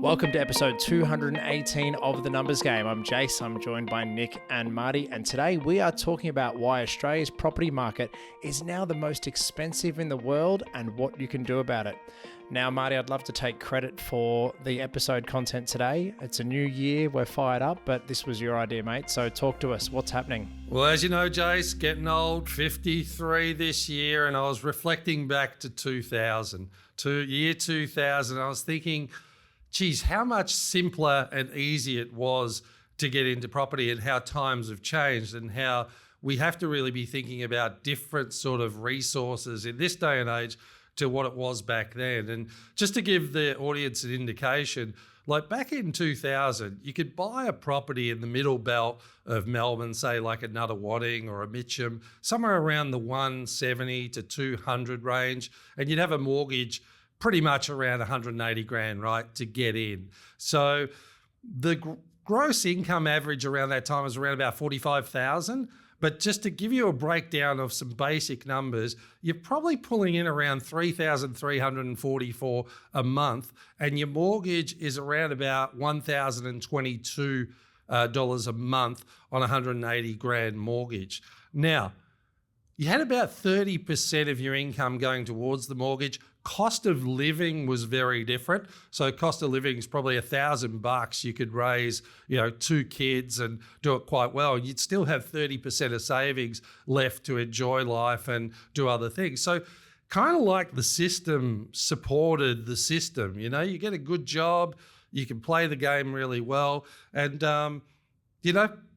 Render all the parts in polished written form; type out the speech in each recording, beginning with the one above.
Welcome to episode 218 of The Numbers Game. I'm Jace, I'm joined by Nick and Marty, and today we are talking about why Australia's property market is now the most expensive in the world and what you can do about it. Now, Marty, I'd love to take credit for the episode content today. It's a new year, we're fired up, but this was your idea, mate, so talk to us. What's happening? Well, as you know, Jace, getting old, 53 this year, and I was reflecting back to 2000. Year 2000, I was thinking, geez, how much simpler and easy it was to get into property and how times have changed and how we have to really be thinking about different sort of resources in this day and age to what it was back then. And just to give the audience an indication, like back in 2000, you could buy a property in the middle belt of Melbourne, say like a Nunawading or a Mitcham, somewhere around the 170 to 200 range, and you'd have a mortgage pretty much around 180 grand, right, to get in. So the gross income average around that time was around about 45,000. But just to give you a breakdown of some basic numbers, you're probably pulling in around 3,344 a month, and your mortgage is around about $1,022 a month on 180 grand mortgage. Now, you had about 30% of your income going towards the mortgage. Cost of living was very different. So cost of living is probably $1,000. You could raise, 2 kids and do it quite well. You'd still have 30% of savings left to enjoy life and do other things. So kind of like the system supported the system. You get a good job, you can play the game really well, and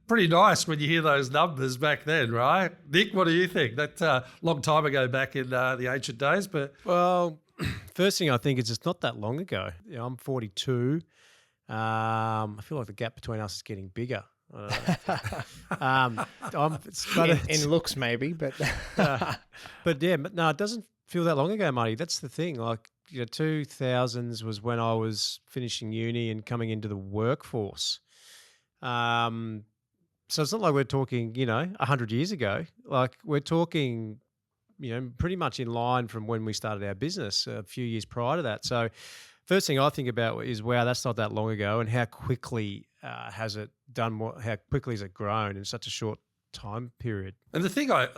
pretty nice when you hear those numbers back then, right? Nick, what do you think? That's a long time ago back in the ancient days, but... Well, first thing I think is it's not that long ago. I'm 42. I feel like the gap between us is getting bigger. In looks maybe, but... but no, it doesn't feel that long ago, Marty. That's the thing. 2000s was when I was finishing uni and coming into the workforce. So it's not like we're talking, 100 years ago. Like we're talking, pretty much in line from when we started our business a few years prior to that. So first thing I think about is, wow, that's not that long ago, and how quickly has it done? How quickly has it grown in such a short time period? And the thing I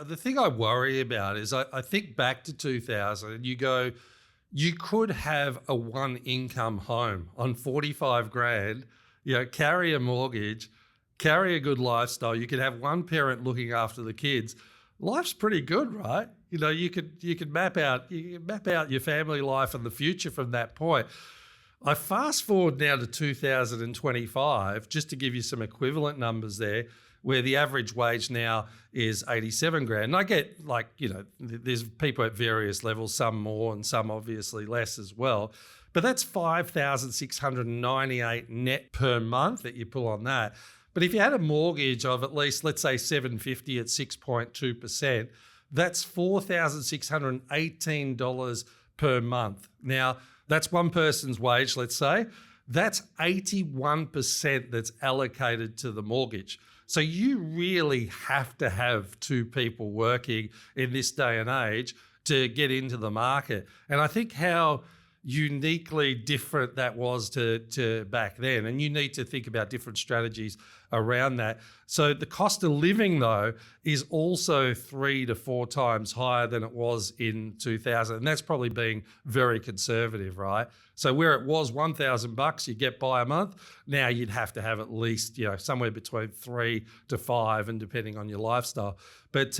worry about is I think back to 2000 and you go, you could have a one income home on 45 grand, carry a mortgage, carry a good lifestyle. You could have one parent looking after the kids. Life's pretty good, right? You could map out your family life and the future from that point. I fast forward now to 2025, just to give you some equivalent numbers there, where the average wage now is 87 grand. And I get there's people at various levels, some more and some obviously less as well. But that's 5,698 net per month that you pull on that. But if you had a mortgage of at least, let's say 750 at 6.2%, that's $4,618 per month. Now, that's one person's wage, let's say. That's 81% that's allocated to the mortgage. So you really have to have two people working in this day and age to get into the market. And I think how uniquely different that was to back then. And you need to think about different strategies around that. So the cost of living, though, is also 3 to 4 times higher than it was in 2000. And that's probably being very conservative, right? So where it was $1,000 you get by a month, now you'd have to have at least, somewhere between 3 to 5, and depending on your lifestyle. But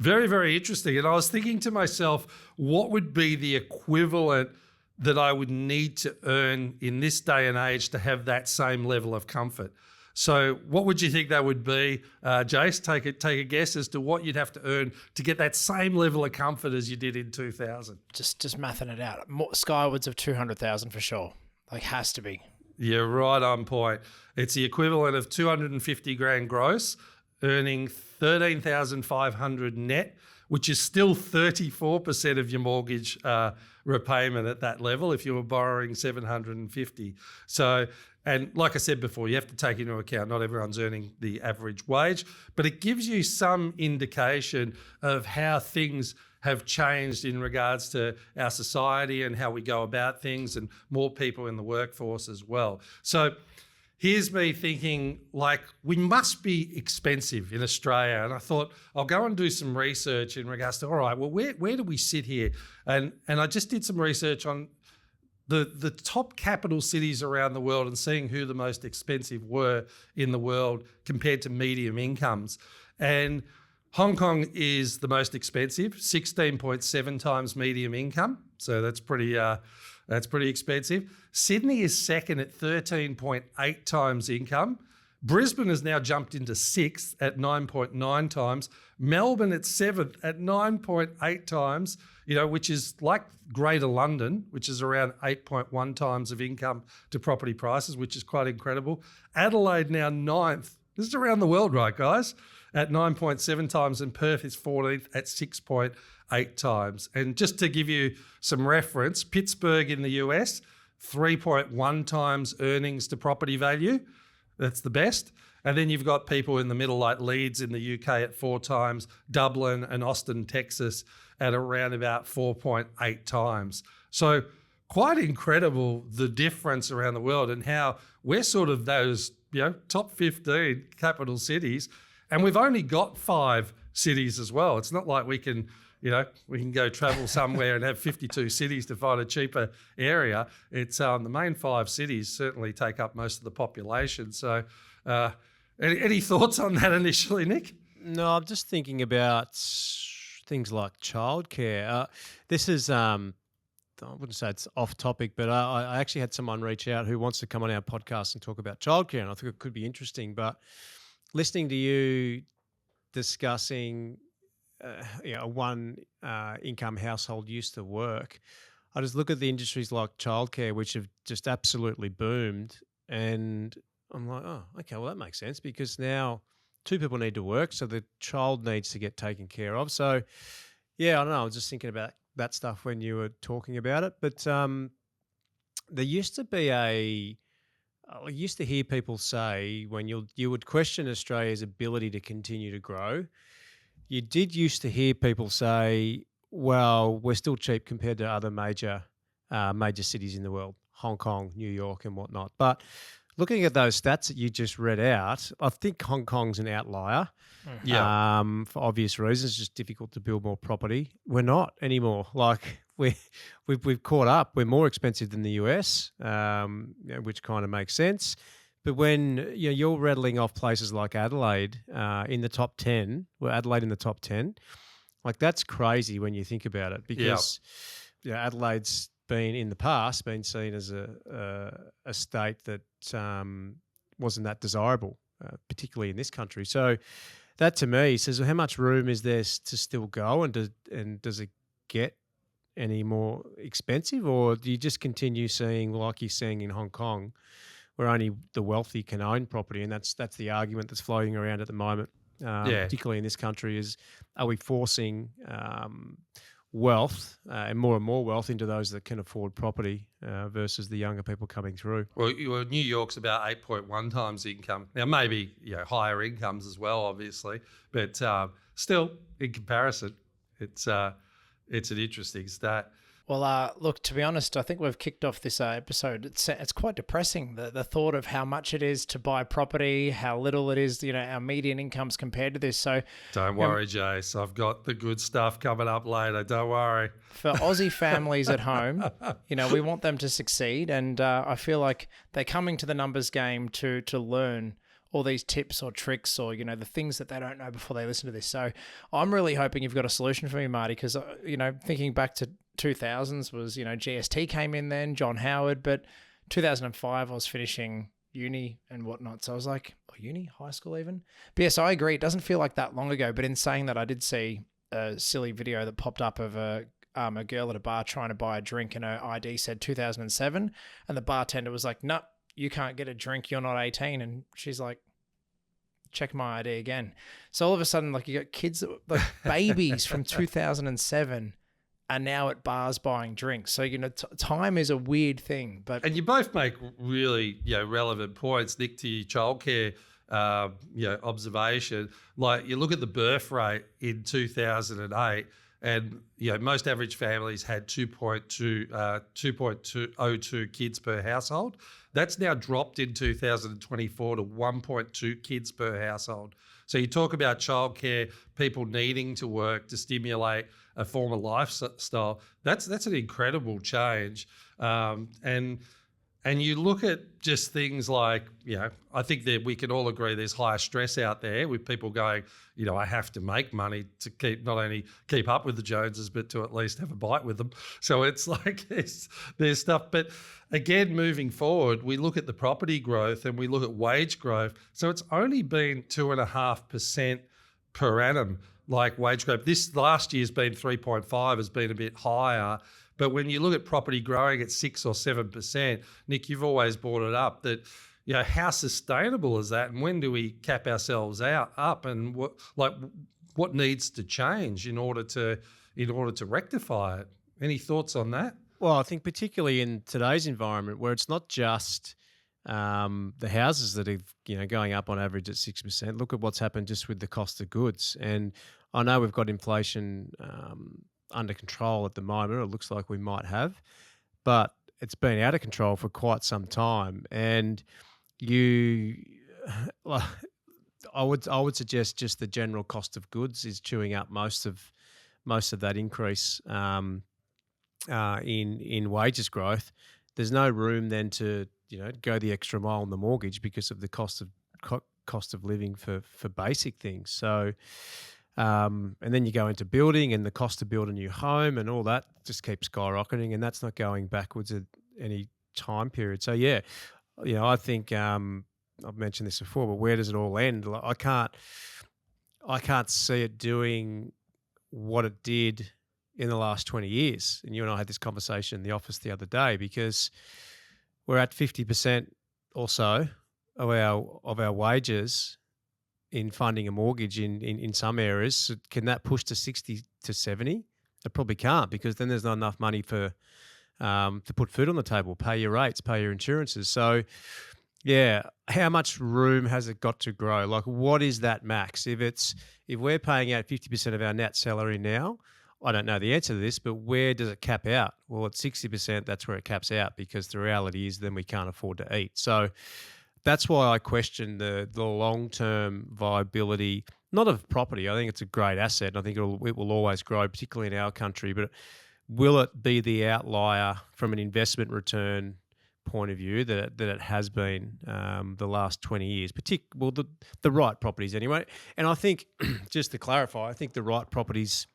very, very interesting. And I was thinking to myself, what would be the equivalent that I would need to earn in this day and age to have that same level of comfort? So what would you think that would be? Jace, take a guess as to what you'd have to earn to get that same level of comfort as you did in 2000. Just mathing it out. Skywards of 200,000 for sure. Has to be. You're right on point. It's the equivalent of 250 grand gross, earning 13,500 net, which is still 34% of your mortgage repayment at that level if you were borrowing 750. So, and like I said before, you have to take into account not everyone's earning the average wage, but it gives you some indication of how things have changed in regards to our society and how we go about things, and more people in the workforce as well. So here's me thinking, like, we must be expensive in Australia. And I thought I'll go and do some research in regards to, all right, well, where do we sit here? And I just did some research on the top capital cities around the world and seeing who the most expensive were in the world compared to medium incomes. And Hong Kong is the most expensive, 16.7 times medium income. So that's pretty expensive. Sydney is second at 13.8 times income. Brisbane has now jumped into sixth at 9.9 times. Melbourne at seventh at 9.8 times, which is like Greater London, which is around 8.1 times of income to property prices, which is quite incredible. Adelaide now ninth. This is around the world, right, guys? At 9.7 times, and Perth is 14th at 6.8 times. And just to give you some reference, Pittsburgh in the US, 3.1 times earnings to property value. That's the best. And then you've got people in the middle like Leeds in the UK at 4 times, Dublin and Austin, Texas at around about 4.8 times. So quite incredible, the difference around the world and how we're sort of those, top 15 capital cities. And we've only got 5 cities as well. It's not like we can go travel somewhere and have 52 cities to find a cheaper area. It's the main 5 cities certainly take up most of the population. So any thoughts on that initially, Nick? No, I'm just thinking about things like childcare. This is, I wouldn't say it's off topic, but I actually had someone reach out who wants to come on our podcast and talk about childcare, and I think it could be interesting. But listening to you discussing one income household used to work, I just look at the industries like childcare, which have just absolutely boomed, and I'm like, oh, okay, well, that makes sense because now 2 people need to work, so the child needs to get taken care of. So, yeah, I don't know. I was just thinking about that stuff when you were talking about it. But there used to be I used to hear people say when you would question Australia's ability to continue to grow, you did used to hear people say, well, we're still cheap compared to other major cities in the world, Hong Kong, New York and whatnot. But looking at those stats that you just read out, I think Hong Kong's an outlier. Yeah. For obvious reasons, it's just difficult to build more property. We're not anymore. Like we've caught up. We're more expensive than the US, which kind of makes sense. But when you're rattling off places like Adelaide in the top 10, Adelaide in the top 10, like that's crazy when you think about it because Adelaide's been in the past been seen as a state that wasn't that desirable, particularly in this country. So that to me says, well, how much room is there to still go, and does it get any more expensive, or do you just continue seeing like you're seeing in Hong Kong, where only the wealthy can own property, and that's the argument that's floating around at the moment, particularly in this country, is are we forcing wealth and more wealth into those that can afford property versus the younger people coming through? Well, New York's about 8.1 times income. Now, maybe higher incomes as well, obviously, but still, in comparison, it's an interesting stat. Well, look, to be honest, I think we've kicked off this episode. It's quite depressing, the thought of how much it is to buy property, how little it is, our median incomes compared to this. So don't worry, Jace. I've got the good stuff coming up later. Don't worry. For Aussie families at home, we want them to succeed. And I feel like they're coming to the numbers game to learn all these tips or tricks or, the things that they don't know before they listen to this. So I'm really hoping you've got a solution for me, Marty, because, thinking back to 2000s was, GST came in then, John Howard, but 2005 I was finishing uni and whatnot. So I was like, uni, high school even? But yes, I agree. It doesn't feel like that long ago, but in saying that, I did see a silly video that popped up of a girl at a bar trying to buy a drink and her ID said 2007. And the bartender was like, nope, you can't get a drink. You're not 18. And she's like, check my ID again. So all of a sudden, like you got kids, like babies from 2007 are now at bars buying drinks. So, time is a weird thing. And you both make really, relevant points, Nick, to your childcare, observation. Like you look at the birth rate in 2008, and most average families had 2.02 kids per household. That's now dropped in 2024 to 1.2 kids per household. So you talk about childcare, people needing to work to stimulate a form of lifestyle. That's an incredible change, and you look at just things like, I think that we can all agree there's higher stress out there with people going, I have to make money to not only keep up with the Joneses, but to at least have a bite with them. So it's like there's stuff. But again, moving forward, we look at the property growth and we look at wage growth. So it's only been 2.5% per annum, like wage growth. This last year's been 3.5, has been a bit higher. But when you look at property growing at 6 or 7%, Nick, you've always brought it up that, how sustainable is that, and when do we cap ourselves up, and what needs to change in order to rectify it? Any thoughts on that? Well, I think particularly in today's environment, where it's not just the houses that are going up on average at 6%. Look at what's happened just with the cost of goods, and I know we've got inflation under control at the moment. It looks like we might have, but it's been out of control for quite some time. And I would suggest just the general cost of goods is chewing up most of that increase in wages growth. There's no room then to go the extra mile on the mortgage because of the cost of living for basic things. So. And then you go into building and the cost to build a new home and all that just keeps skyrocketing, and that's not going backwards at any time period. So I think I've mentioned this before, but where does it all end? I can't see it doing what it did in the last 20 years. And you and I had this conversation in the office the other day, because we're at 50% or so of our wages in funding a mortgage in some areas. So can that push to 60 to 70? It probably can't, because then there's not enough money to put food on the table, pay your rates, pay your insurances. So how much room has it got to grow? Like, what is that max? If we're paying out 50% of our net salary now, I don't know the answer to this, but where does it cap out? Well, at 60%, that's where it caps out, because the reality is then we can't afford to eat. So that's why I question the long-term viability, not of property. I think it's a great asset, and I think it will always grow, particularly in our country. But will it be the outlier from an investment return point of view that it has been the last 20 years? The right properties anyway. And I think, just to clarify, I think the right properties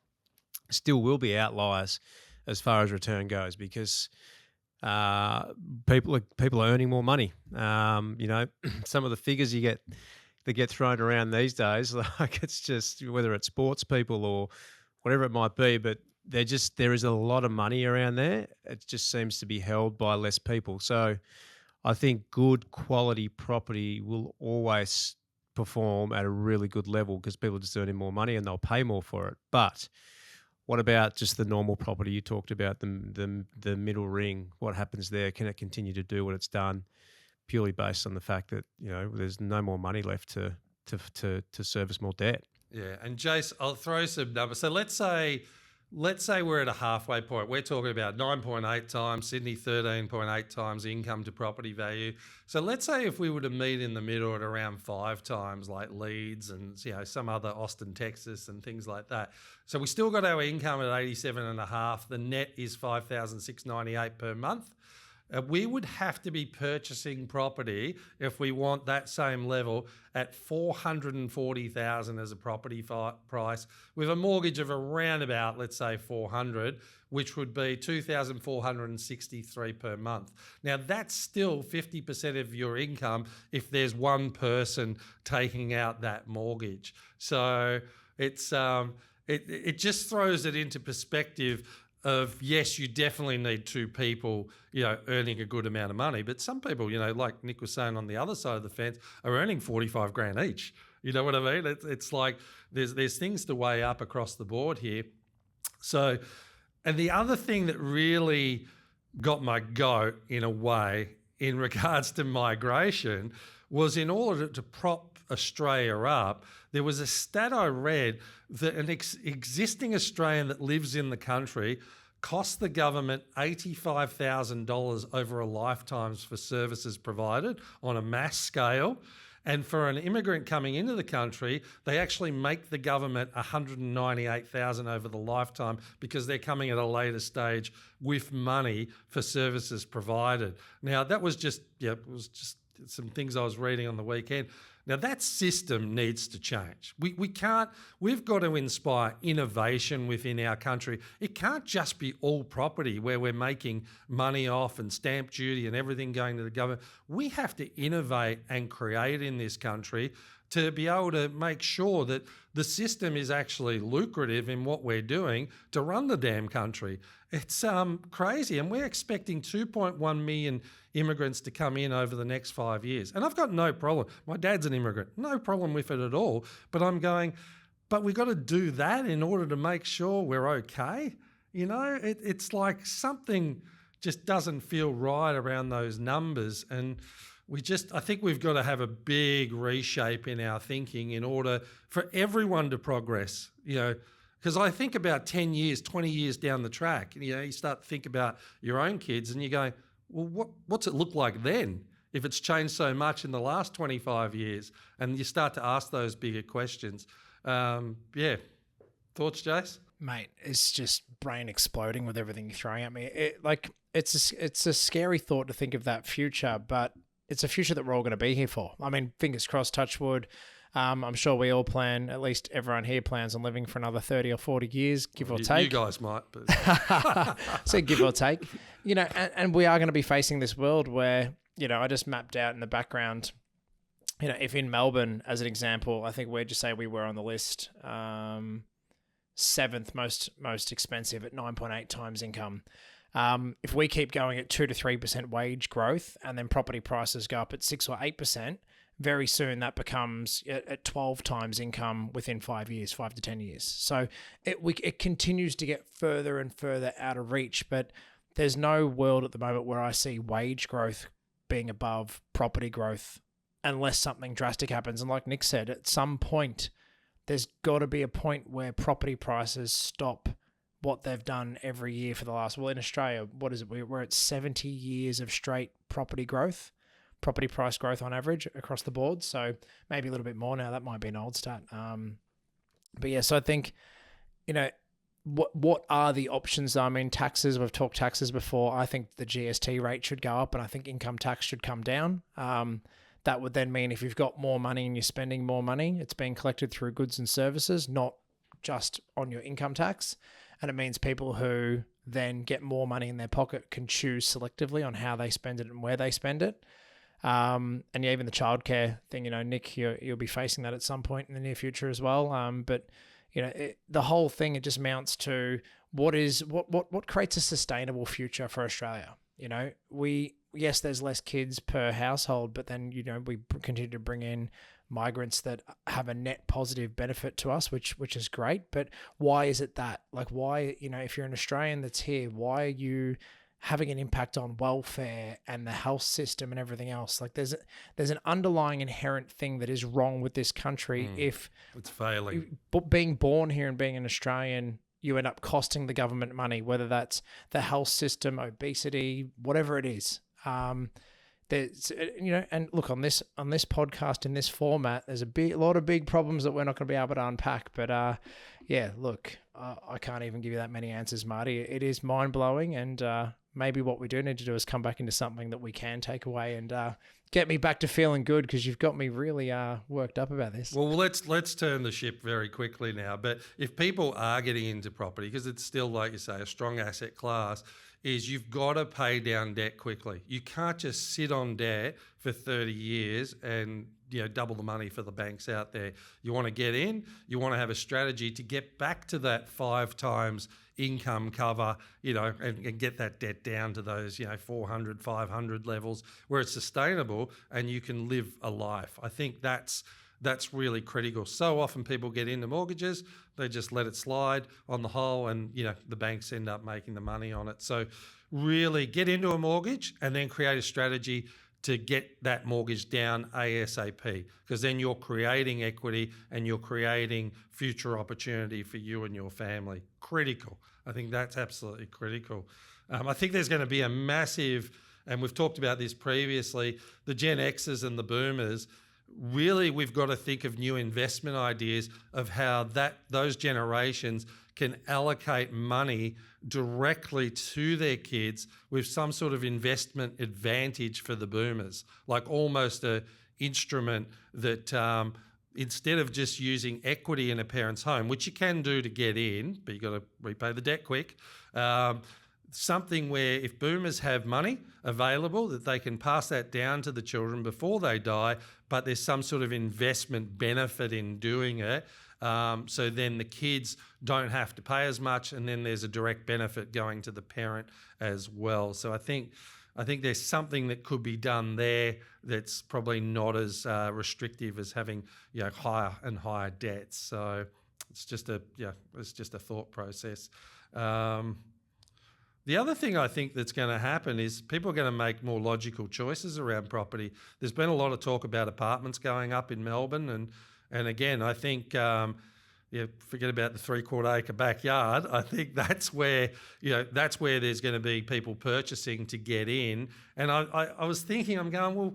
still will be outliers as far as return goes, because people are earning more money. Some of the figures that get thrown around these days, like, it's just, whether it's sports people or whatever it might be, but there is a lot of money around there. It just seems to be held by less people. So I think good quality property will always perform at a really good level, because people are just earning more money and they'll pay more for it. But what about just the normal property you talked about, the middle ring? What happens there? Can it continue to do what it's done, purely based on the fact that there's no more money left to service more debt? Yeah, and Jace, I'll throw some numbers. So let's say we're at a halfway point. We're talking about 9.8 times, Sydney 13.8 times income to property value. So let's say if we were to meet in the middle at around 5 times, like Leeds and some other Austin, Texas and things like that. So we still got our income at 87.5. The net is 5,698 per month. We would have to be purchasing property, if we want that same level, at $440,000 as a property price, with a mortgage of around about, let's say, $400,000, which would be $2,463 per month. Now, that's still 50% of your income if there's one person taking out that mortgage. So it's it just throws it into perspective of, yes, you definitely need two people, earning a good amount of money. But some people, like Nick was saying on the other side of the fence, are earning 45 grand each. You know what I mean? It's like there's things to weigh up across the board here. So, and the other thing that really got my goat in a way in regards to migration was, in order to prop Australia up, there was a stat I read that an existing Australian that lives in the country costs the government $85,000 over a lifetime for services provided on a mass scale. And for an immigrant coming into the country, they actually make the government $198,000 over the lifetime because they're coming at a later stage with money for services provided. Now, that was just, it was just some things I was reading on the weekend. Now, that system needs to change. We've got to inspire innovation within our country. It can't just be all property where we're making money off and stamp duty and everything going to the government. We have to innovate and create in this country to be able to make sure that the system is actually lucrative in what we're doing to run the damn country. It's crazy. And we're expecting 2.1 million immigrants to come in over the next 5 years. And I've got no problem. My dad's an immigrant. No problem with it at all. But I'm going, but we've got to do that in order to make sure we're okay. You know, it's like something just doesn't feel right around those numbers. And I think we've got to have a big reshape in our thinking in order for everyone to progress, you know, because I think about 10 years, 20 years down the track, you know, you start to think about your own kids and you go, well, what's it look like then if it's changed so much in the last 25 years? And you start to ask those bigger questions. Yeah. Thoughts, Jace? Mate, it's just brain exploding with everything you're throwing at me. It's a scary thought to think of that future, but it's a future that we're all going to be here for. I mean, fingers crossed, touch wood. I'm sure we all plan, at least everyone here plans on living for another 30 or 40 years, give or take. You guys might. But So give or take. You know, and we are going to be facing this world where, you know, I just mapped out in the background, you know, if in Melbourne, as an example, I think we'd just say we were on the list, seventh most expensive at 9.8 times income. If we keep going at 2 to 3% wage growth and then property prices go up at 6 or 8%, very soon that becomes at 12 times income within 5 years, 5 to 10 years. So it continues to get further and further out of reach, but there's no world at the moment where I see wage growth being above property growth unless something drastic happens. And like Nick said, at some point, there's got to be a point where property prices stop what they've done every year for the last, well, in Australia, what is it? We're at 70 years of straight property price growth on average across the board. So maybe a little bit more now. That might be an old stat. But yeah, so I think, you know, what are the options? I mean, taxes, we've talked taxes before. I think the GST rate should go up and I think income tax should come down. That would then mean if you've got more money and you're spending more money, it's being collected through goods and services, not just on your income tax. And it means people who then get more money in their pocket can choose selectively on how they spend it and where they spend it. And yeah, even the childcare thing, you know, Nick, you'll be facing that at some point in the near future as well. But you know, the whole thing, it just amounts to what creates a sustainable future for Australia. You know, yes, there's less kids per household, but then, you know, we continue to bring in migrants that have a net positive benefit to us, which is great. But why is it that? Like, why, you know, if you're an Australian that's here, why are you having an impact on welfare and the health system and everything else? Like, there's an underlying inherent thing that is wrong with this country. If it's failing, being born here and being an Australian, you end up costing the government money, whether that's the health system, obesity, whatever it is. There's, you know, and look, on this podcast in this format, there's a lot of big problems that we're not going to be able to unpack. But yeah, look, I can't even give you that many answers, Marty. It is mind blowing, and maybe what we do need to do is come back into something that we can take away and get me back to feeling good, because you've got me really worked up about this. Well, let's turn the ship very quickly now. But if people are getting into property, because it's still, like you say, a strong asset class, is you've got to pay down debt quickly. You can't just sit on debt for 30 years and, you know, double the money for the banks out there. You want to get in, you want to have a strategy to get back to that 5 times income cover, you know, and get that debt down to those, you know, 400, 500 levels where it's sustainable and you can live a life. I think that's really critical. So often people get into mortgages, they just let it slide on the whole, and, you know, the banks end up making the money on it. So really get into a mortgage and then create a strategy to get that mortgage down ASAP, because then you're creating equity and you're creating future opportunity for you and your family. Critical. I think that's absolutely critical. I think there's going to be a massive, and we've talked about this previously, the Gen Xers and the Boomers. Really, we've got to think of new investment ideas of how those generations can allocate money directly to their kids with some sort of investment advantage for the Boomers, like almost a instrument that instead of just using equity in a parent's home, which you can do to get in, but you've got to repay the debt quick, something where if Boomers have money available, that they can pass that down to the children before they die, but there's some sort of investment benefit in doing it. So then the kids don't have to pay as much, and then there's a direct benefit going to the parent as well. So I think there's something that could be done there that's probably not as restrictive as having higher and higher debts. So it's just a thought process. The other thing I think that's going to happen is people are going to make more logical choices around property. There's been a lot of talk about apartments going up in Melbourne, and again, I think forget about the 3/4 acre backyard. I think that's where there's going to be people purchasing to get in. And I was thinking, I'm going, well,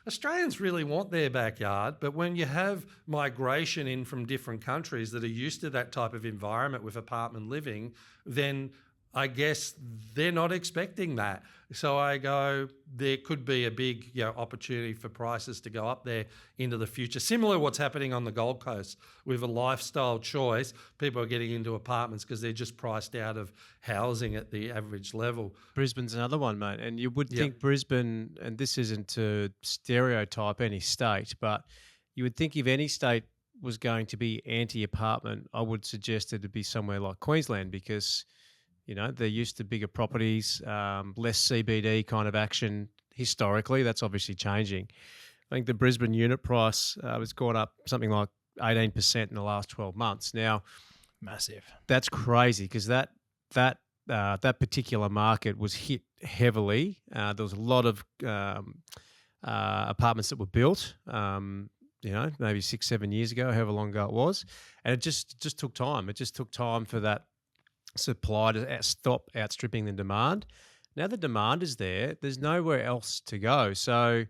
Australians really want their backyard, but when you have migration in from different countries that are used to that type of environment with apartment living, then I guess they're not expecting that. So I go, there could be a big opportunity for prices to go up there into the future. Similar to what's happening on the Gold Coast with a lifestyle choice. People are getting into apartments because they're just priced out of housing at the average level. Brisbane's another one, mate. And you would think Brisbane, and this isn't to stereotype any state, but you would think if any state was going to be anti-apartment, I would suggest it'd be somewhere like Queensland, because they're used to bigger properties, less CBD kind of action historically. That's obviously changing. I think the Brisbane unit price has gone up something like 18% in the last 12 months. Now, massive. That's crazy, because that particular market was hit heavily. There was a lot of apartments that were built, maybe 6-7 years ago, however long ago it was, and it just took time. It just took time for that supply to stop outstripping the demand. Now the demand is there. There's nowhere else to go. So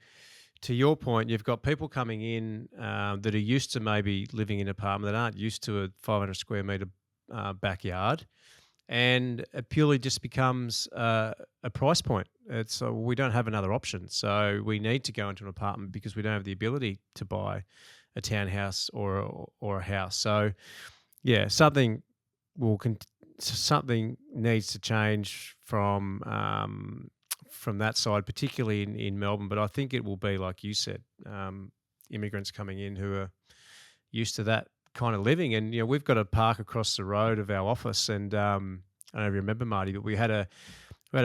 to your point, you've got people coming in that are used to maybe living in an apartment, that aren't used to a 500 square metre backyard, and it purely just becomes a price point. It's we don't have another option. So we need to go into an apartment because we don't have the ability to buy a townhouse or a house. So yeah, something needs to change from that side, particularly in Melbourne. But I think it will be, like you said, immigrants coming in who are used to that kind of living. And we've got a park across the road of our office, and I don't know if you remember, Marty, but we had a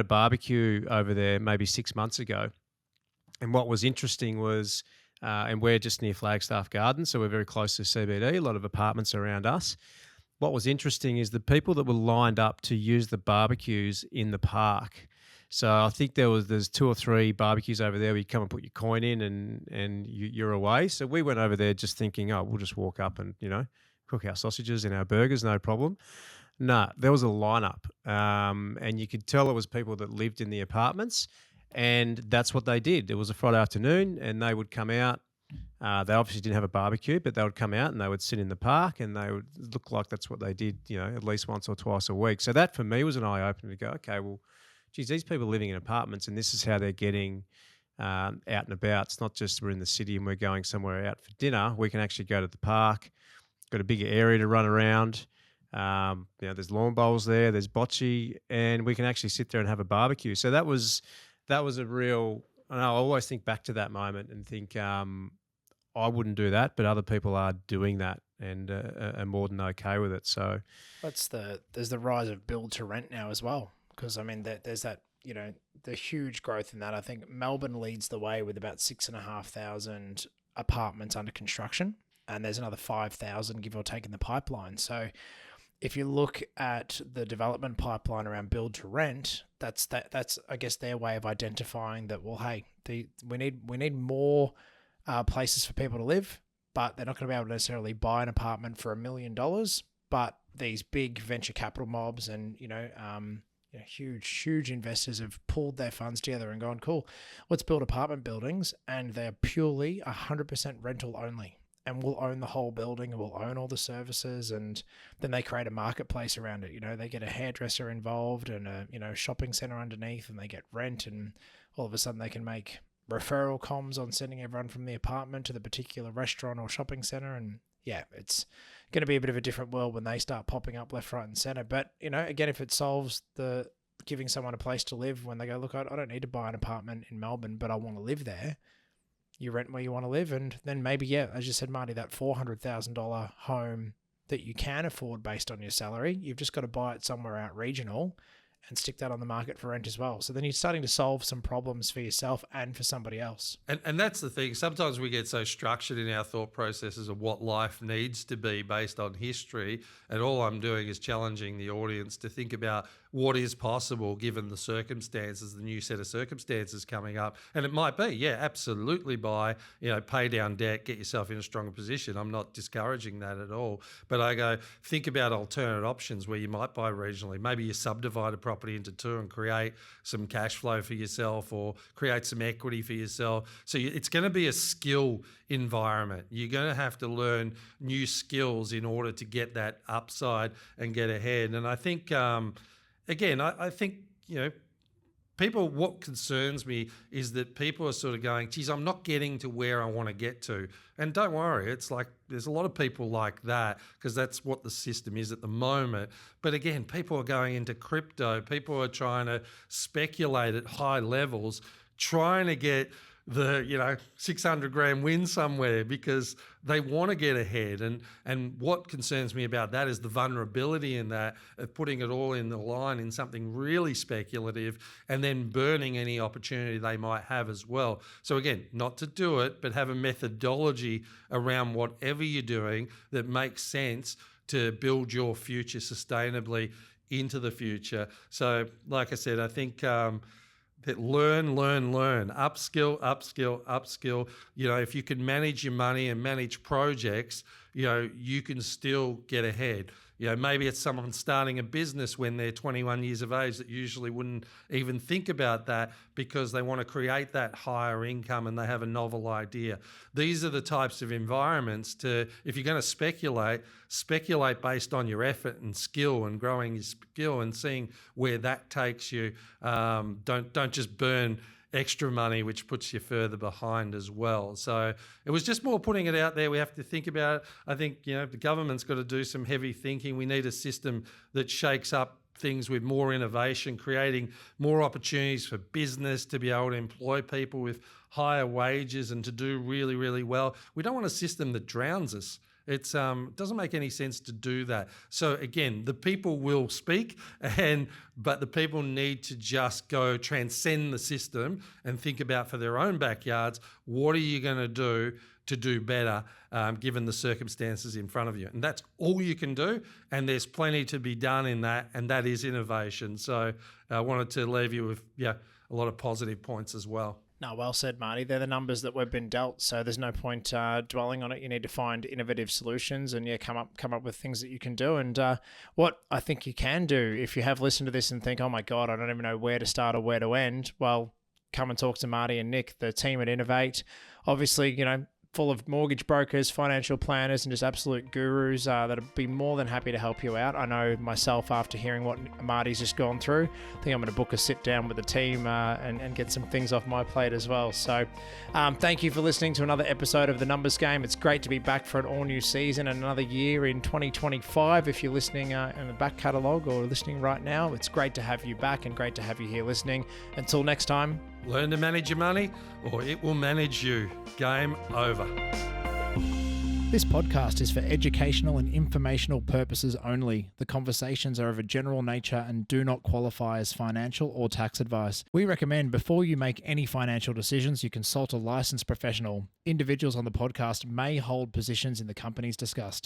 barbecue over there maybe 6 months ago. And what was interesting was, and we're just near Flagstaff Gardens, so we're very close to CBD. A lot of apartments around us. What was interesting is the people that were lined up to use the barbecues in the park. So I think there's 2 or 3 barbecues over there where you come and put your coin in and you're away. So we went over there just thinking, we'll just walk up and, cook our sausages and our burgers, no problem. No, there was a lineup, and you could tell it was people that lived in the apartments, and that's what they did. It was a Friday afternoon, and they would come out. They obviously didn't have a barbecue, but they would come out and they would sit in the park, and they would look like that's what they did, at least once or twice a week. So that for me was an eye-opener to go, okay, well, geez, these people are living in apartments, and this is how they're getting out and about. It's not just we're in the city and we're going somewhere out for dinner. We can actually go to the park, got a bigger area to run around. There's lawn bowls there, there's bocce, and we can actually sit there and have a barbecue. So that was a real, I always think back to that moment and think, I wouldn't do that, but other people are doing that and are more than okay with it. So there's the rise of build to rent now as well, because there's that the huge growth in that. I think Melbourne leads the way with about 6,500 apartments under construction, and there's another 5,000 give or take in the pipeline. So if you look at the development pipeline around build to rent, that's I guess their way of identifying that, well, hey, we need more places for people to live, but they're not going to be able to necessarily buy an apartment for $1 million. But these big venture capital mobs and huge investors have pulled their funds together and gone, cool, let's build apartment buildings, and they're purely 100% rental only. And we'll own the whole building and we'll own all the services, and then they create a marketplace around it. They get a hairdresser involved and a shopping center underneath, and they get rent, and all of a sudden they can make referral comms on sending everyone from the apartment to the particular restaurant or shopping center. And yeah, it's going to be a bit of a different world when they start popping up left, right, and center. But again, if it solves the giving someone a place to live when they go, look, I don't need to buy an apartment in Melbourne, but I want to live there. You rent where you want to live, and then maybe, yeah, as you said, Marty, that $400,000 home that you can afford based on your salary, you've just got to buy it somewhere out regional and stick that on the market for rent as well. So then you're starting to solve some problems for yourself and for somebody else. And that's the thing. Sometimes we get so structured in our thought processes of what life needs to be based on history. And all I'm doing is challenging the audience to think about what is possible given the circumstances, the new set of circumstances coming up. And it might be, yeah, absolutely buy, pay down debt, get yourself in a stronger position. I'm not discouraging that at all. But I go, think about alternate options where you might buy regionally. Maybe you subdivide a property into two and create some cash flow for yourself, or create some equity for yourself. So it's going to be a skill environment. You're going to have to learn new skills in order to get that upside and get ahead. And I think, again, I think, people, what concerns me is that people are sort of going, geez, I'm not getting to where I want to get to. And don't worry, it's like there's a lot of people like that, because that's what the system is at the moment. But again, people are going into crypto. People are trying to speculate at high levels, trying to get the 600 grand win somewhere because they want to get ahead. And what concerns me about that is the vulnerability in that, of putting it all in the line in something really speculative and then burning any opportunity they might have as well. So again, not to do it, but have a methodology around whatever you're doing that makes sense to build your future sustainably into the future. So like I said, I think that learn, upskill. If you can manage your money and manage projects, you can still get ahead. Maybe it's someone starting a business when they're 21 years of age that usually wouldn't even think about that because they want to create that higher income and they have a novel idea. These are the types of environments if you're going to speculate based on your effort and skill and growing your skill and seeing where that takes you. Don't just burn extra money, which puts you further behind as well. So it was just more putting it out there. We have to think about it. I think, the government's got to do some heavy thinking. We need a system that shakes up things with more innovation, creating more opportunities for business to be able to employ people with higher wages and to do really, really well. We don't want a system that drowns us. It doesn't make any sense to do that. So again, the people will speak, but the people need to just go transcend the system and think about for their own backyards, what are you going to do better given the circumstances in front of you? And that's all you can do. And there's plenty to be done in that, and that is innovation. So I wanted to leave you with a lot of positive points as well. No, well said, Marty. They're the numbers that we've been dealt, so there's no point dwelling on it. You need to find innovative solutions and come up with things that you can do. And what I think you can do, if you have listened to this and think, oh my God, I don't even know where to start or where to end, well, come and talk to Marty and Nick, the team at Innovate. Obviously, full of mortgage brokers, financial planners, and just absolute gurus that'll be more than happy to help you out. I know myself, after hearing what Marty's just gone through, I think I'm going to book a sit down with the team and get some things off my plate as well. So thank you for listening to another episode of The Numbers Game. It's great to be back for an all-new season and another year in 2025. If you're listening in the back catalogue or listening right now, it's great to have you back and great to have you here listening. Until next time, learn to manage your money or it will manage you. Game over. This podcast is for educational and informational purposes only. The conversations are of a general nature and do not qualify as financial or tax advice. We recommend before you make any financial decisions, you consult a licensed professional. Individuals on the podcast may hold positions in the companies discussed.